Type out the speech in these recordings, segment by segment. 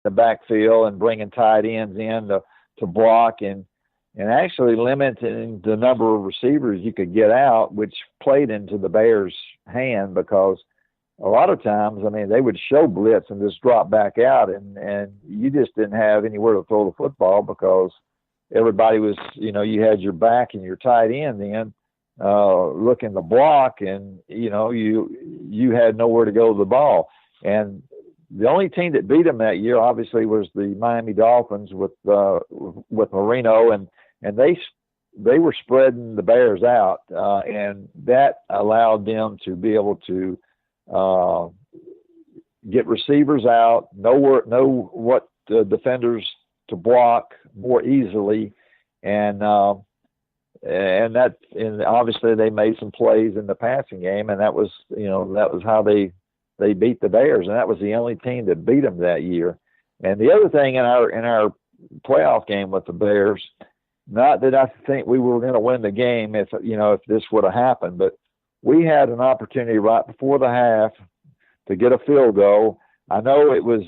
the backfield and bringing tight ends in to block and actually limiting the number of receivers you could get out, which played into the Bears' hand because a lot of times, I mean, they would show blitz and just drop back out, and you just didn't have anywhere to throw the football because everybody was, you had your back and your tight end then looking to block, and, you had nowhere to go with the ball. And the only team that beat them that year, obviously, was the Miami Dolphins with Marino, and they were spreading the Bears out, and that allowed them to be able to get receivers out, know what defenders to block more easily, and obviously they made some plays in the passing game, and that was how they beat the Bears, and that was the only team that beat them that year. And the other thing in our playoff game with the Bears, not that I think we were going to win the game if this would have happened, but we had an opportunity right before the half to get a field goal. I know it was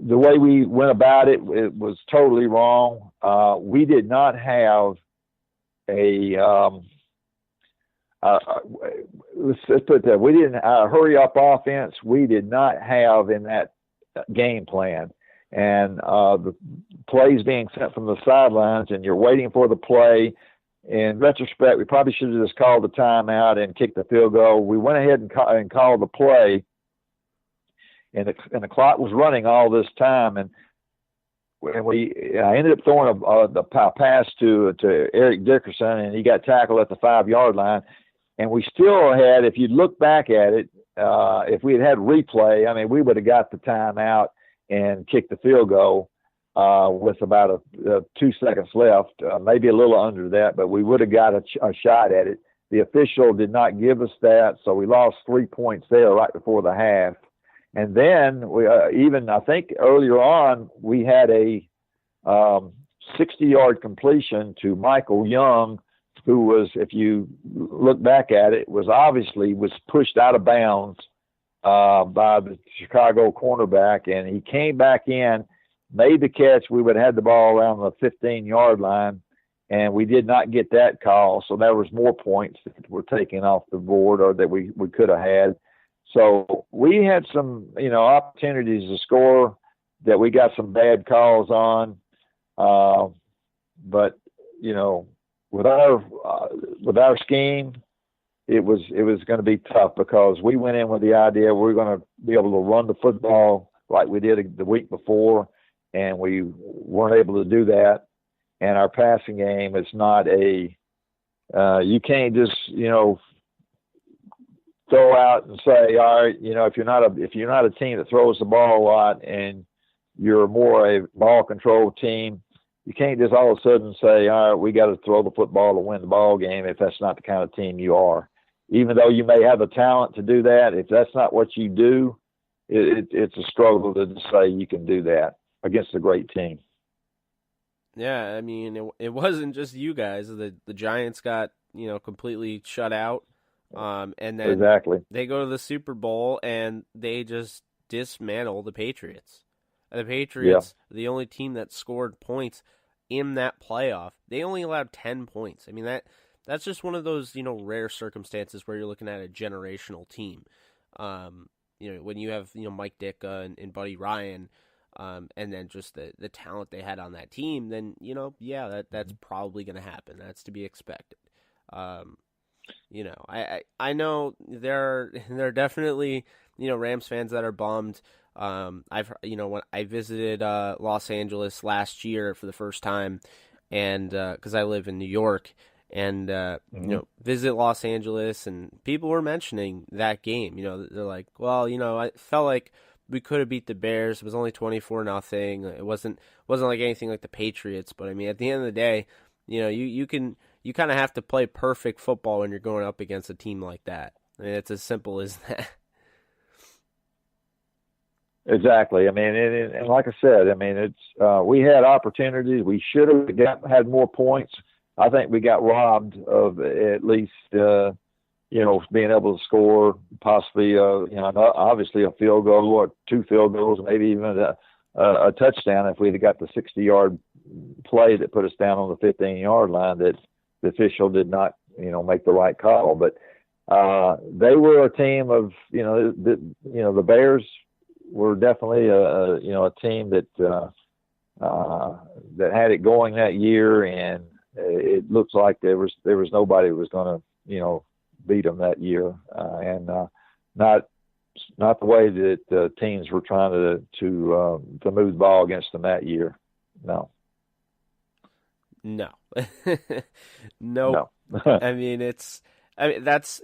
the way we went about it, it was totally wrong. We did not have let's put that. We didn't hurry up offense. We did not have in that game plan. And the plays being sent from the sidelines, and you're waiting for the play. In retrospect, we probably should have just called the timeout and kicked the field goal. We went ahead and called the play, and the clock was running all this time. And I ended up throwing a pass to Eric Dickerson, and he got tackled at the 5-yard line. And we still had, if you look back at it, if we had replay, I mean, we would have got the timeout and kicked the field goal with about 2 seconds left, maybe a little under that, but we would have got a shot at it. The official did not give us that, so we lost 3 points there right before the half. And then we I think earlier on, we had a 60-yard completion to Michael Young, who was, if you look back at it, was pushed out of bounds by the Chicago cornerback, and he came back in, made the catch. We would have had the ball around the 15-yard line, and we did not get that call. So there was more points that were taken off the board or that we could have had. So we had some, opportunities to score that we got some bad calls on. But, with our scheme, it was going to be tough because we went in with the idea we were going to be able to run the football like we did the week before, and we weren't able to do that. And our passing game is not you can't just, throw out and say, all right, if you're not a team that throws the ball a lot and you're more a ball control team, you can't just all of a sudden say, all right, we got to throw the football to win the ball game if that's not the kind of team you are. Even though you may have the talent to do that, if that's not what you do, it's a struggle to say you can do that against a great team. Yeah, I mean, it wasn't just you guys. The Giants got, completely shut out. And then exactly. They go to the Super Bowl and they just dismantle the Patriots. And the Patriots, the only team that scored points in that playoff, they only allowed 10 points. I mean, that's just one of those, rare circumstances where you're looking at a generational team. When you have, Mike Ditka and Buddy Ryan, and then just the talent they had on that team, then, that's probably going to happen. That's to be expected. I know there are definitely, Rams fans that are bummed. When I visited Los Angeles last year for the first time, and because I live in New York, and visit Los Angeles, and people were mentioning that game. They're like, well, I felt like we could have beat the Bears. It was only 24-0. It wasn't like anything like the Patriots, but I mean, at the end of the day, you kind of have to play perfect football when you're going up against a team like that. I mean, it's as simple as that. Exactly. I mean, and like I said, I mean, it's we had opportunities. We should have had more points. I think we got robbed of at least being able to score possibly, obviously a field goal or 2 field goals, maybe even a touchdown if we'd have got the 60-yard play that put us down on the 15-yard line that the official did not, make the right call. But they were a team of, the Bears were definitely a team that that had it going that year, and it looks like there was nobody who was going to, beat them that year, and not the way that teams were trying to move the ball against them that year. No. Nope. No. I mean, that's,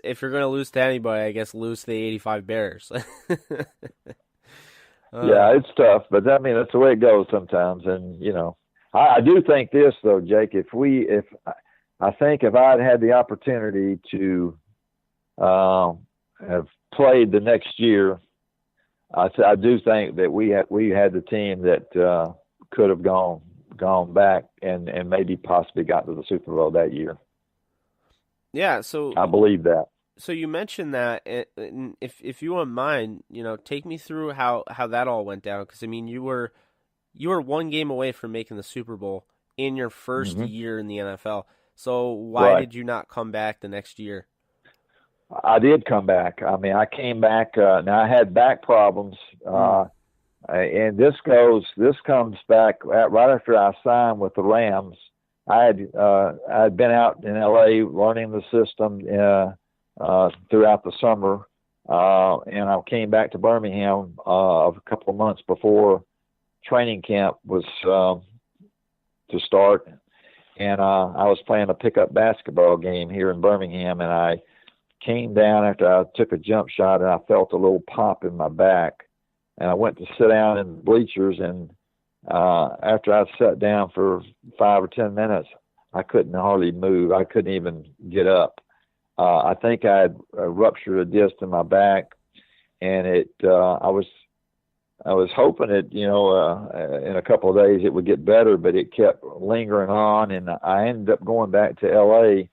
if you're going to lose to anybody, I guess lose to the 85 Bears. Yeah, it's tough, but that's the way it goes sometimes. And, I do think this though, Jake, I think if I'd had the opportunity to have played the next year, I do think that we had the team that could have gone back and maybe possibly got to the Super Bowl that year. Yeah, so I believe that. So you mentioned that, and if you wouldn't mind, take me through how that all went down. Because you were 1 game away from making the Super Bowl in your first year in the NFL. So why did you not come back the next year? I did come back. I came back. Now I had back problems, and this comes back right after I signed with the Rams. I had been out in LA learning the system throughout the summer, and I came back to Birmingham a couple of months before training camp was to start, and I was playing a pickup basketball game here in Birmingham, and I came down after I took a jump shot, and I felt a little pop in my back, and I went to sit down in the bleachers, and after I sat down for 5 or 10 minutes, I couldn't hardly move. I couldn't even get up. I think I had ruptured a disc in my back, and I was hoping that, in a couple of days it would get better, but it kept lingering on, and I ended up going back to LA.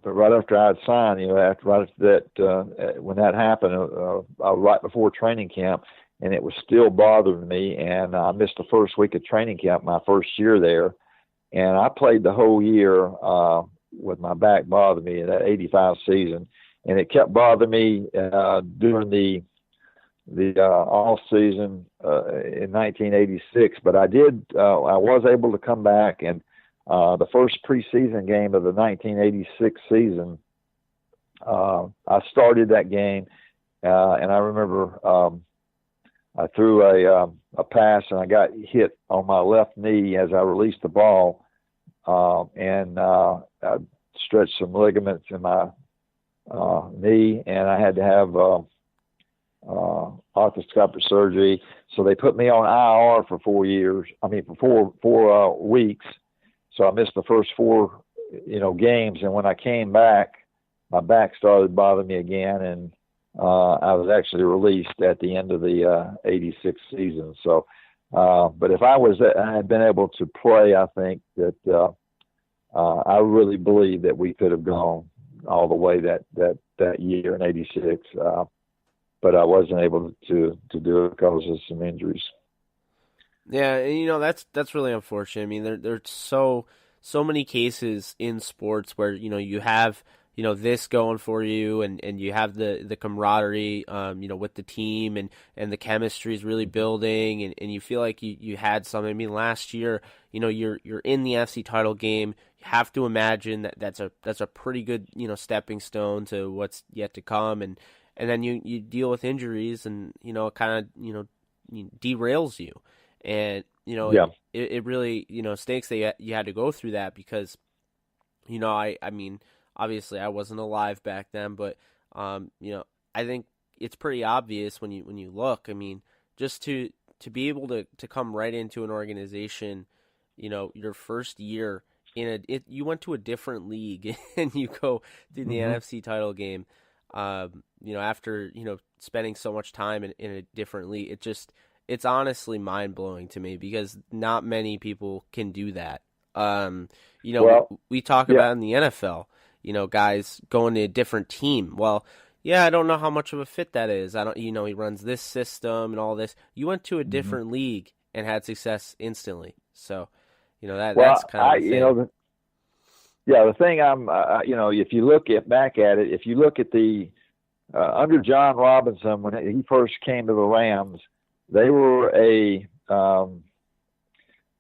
Right after I had signed, when that happened, right before training camp, and it was still bothering me, and I missed the first week of training camp my first year there, and I played the whole year with my back bothering me in that 85 season, and it kept bothering me during the off season in 1986. But I was able to come back, and the first preseason game of the 1986 season, I started that game, and I remember I threw a pass, and I got hit on my left knee as I released the ball, and I stretched some ligaments in my knee, and I had to have arthroscopic surgery. So they put me on IR for 4 years. For 4 weeks. So I missed the first 4, games, and when I came back, my back started bothering me again, and I was actually released at the end of the 86 season. So, but if I had been able to play, I think that I really believe that we could have gone all the way that year in 86. But I wasn't able to do it because of some injuries. Yeah, that's really unfortunate. There's so many cases in sports where you have this going for you, and you have the camaraderie with the team, and the chemistry is really building, and you feel like you had something. Last year, you're in the FC title game. You have to imagine that's a pretty good stepping stone to what's yet to come, and then you deal with injuries, and it kind of derails you. And it really stinks that you had to go through that, because obviously I wasn't alive back then, but I think it's pretty obvious when you look. Just to be able to come right into an organization, your first year you went to a different league and you go to the NFC title game, after spending so much time in a different league. It's honestly mind blowing to me, because not many people can do that. Well, we talk yeah. about in the NFL, guys going to a different team. Well, yeah, I don't know how much of a fit that is. I don't, he runs this system and all this. You went to a Mhm. different league and had success instantly. So, that's Well, kind of the thing. the thing if you look back at it, if you look at the under John Robinson when he first came to the Rams, they were they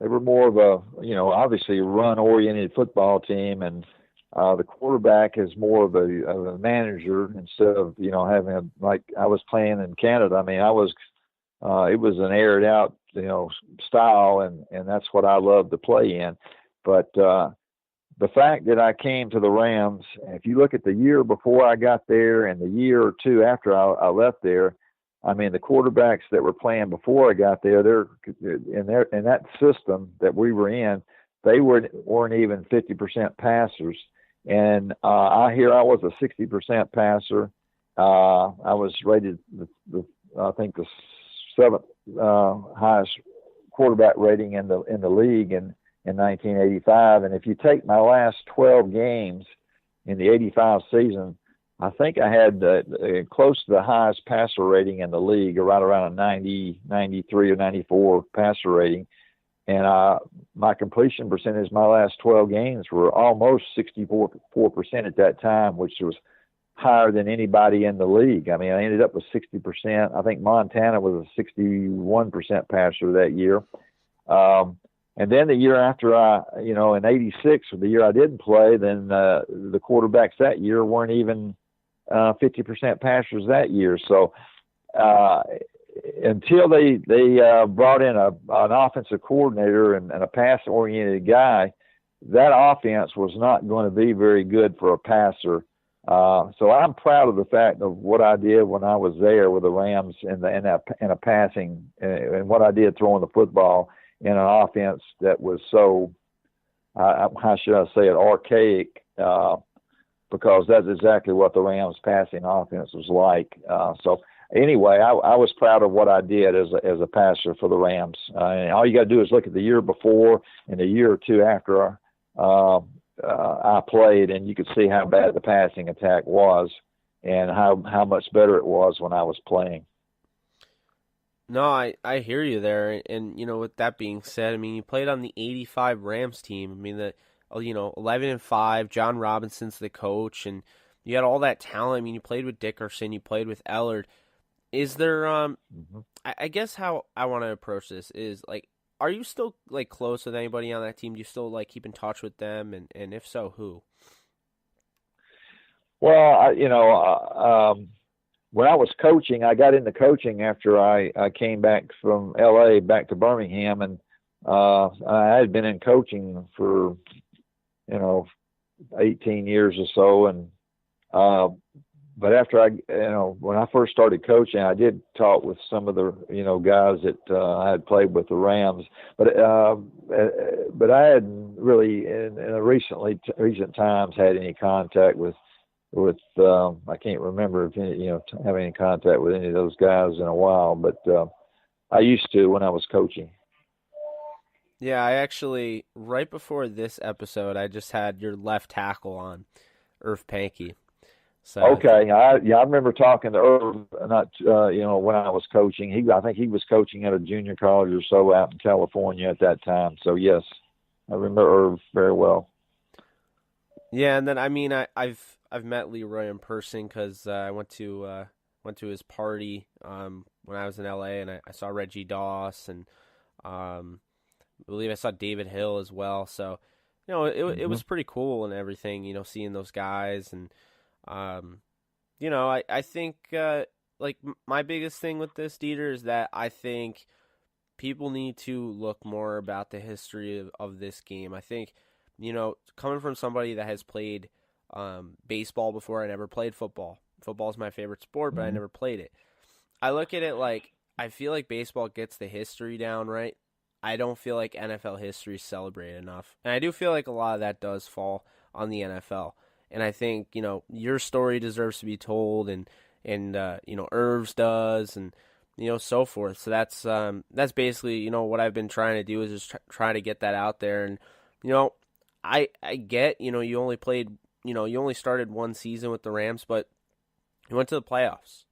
were more of a obviously run oriented football team, and the quarterback is more of a manager instead of having like I was playing in Canada. I mean, it was an aired out style, and that's what I love to play in. But the fact that I came to the Rams, if you look at the year before I got there and the year or two after I left there, I mean, the quarterbacks that were playing before I got there, in that system that we were in, they weren't even 50% passers. And I was a 60% passer. I was rated I think the seventh highest quarterback rating in the league in 1985. And if you take my last 12 games in the 85 season, I think I had close to the highest passer rating in the league, right around a 90, 93 or 94 passer rating. And my completion percentage my last 12 games were almost 64% at that time, which was higher than anybody in the league. I mean, I ended up with 60%. I think Montana was a 61% passer that year. And then the year after in 86, the year I didn't play, then the quarterbacks that year weren't even 50% passers that year. So until they brought in an offensive coordinator and a pass-oriented guy, that offense was not going to be very good for a passer. So I'm proud of the fact of what I did when I was there with the Rams in a passing and what I did throwing the football in an offense that was so, how should I say it, archaic, because that's exactly what the Rams passing offense was like. So anyway, I was proud of what I did as a passer for the Rams. And all you got to do is look at the year before and the year or two after I played, and you could see how bad the passing attack was and how much better it was when I was playing. No, I hear you there, and with that being said, I mean you played on the '85 Rams team. I mean 11-5. John Robinson's the coach, and you had all that talent. I mean you played with Dickerson, you played with Ellard. Is there I guess how I want to approach this is like, are you still like close with anybody on that team? Do you still like keep in touch with them, and if so, who? Well, when I was coaching, I got into coaching after I came back from LA back to Birmingham, and I had been in coaching for 18 years or so, and but after when I first started coaching, I did talk with some of the guys that I had played with the Rams, but I hadn't really in recent times had any contact with I can't remember if having any contact with any of those guys in a while, but I used to when I was coaching. Yeah, I actually right before this episode, I just had your left tackle on, Irv Pankey. So okay, I remember talking to Irv, not when I was coaching. I think he was coaching at a junior college or so out in California at that time. So yes, I remember Irv very well. Yeah, and then I mean I've met Leroy in person because I went to his party when I was in LA, and I saw Reggie Doss, and I believe I saw David Hill as well. So it was pretty cool and everything. Seeing those guys, and I think like my biggest thing with this, Dieter, is that I think people need to look more about the history of this game. I think coming from somebody that has played baseball before, I never played football. Football is my favorite sport, but I never played it. I look at it like I feel like baseball gets the history down right. I don't feel like NFL history is celebrated enough, and I do feel like a lot of that does fall on the NFL. And I think your story deserves to be told, and Irv's does, and so forth. So that's basically what I've been trying to do is just try to get that out there, and You know, I get, you only played, you only started one season with the Rams, but you went to the playoffs.